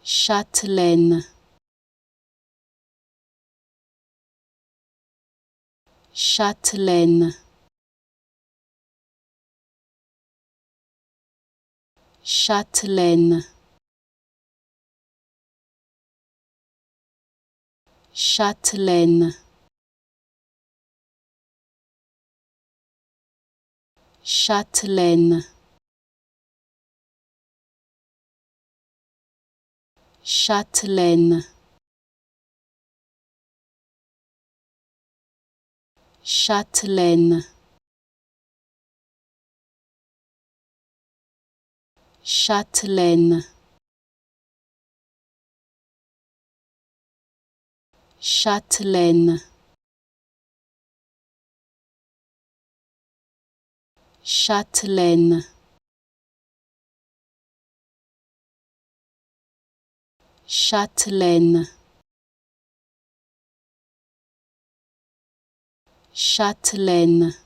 Châtelaine, Châtelaine, Châtelaine, Châtelaine, Châtelaine, Châtelaine, Châtelaine, Châtelaine, Châtelaine, Châtelaine, Châtelaine, Châtelaine.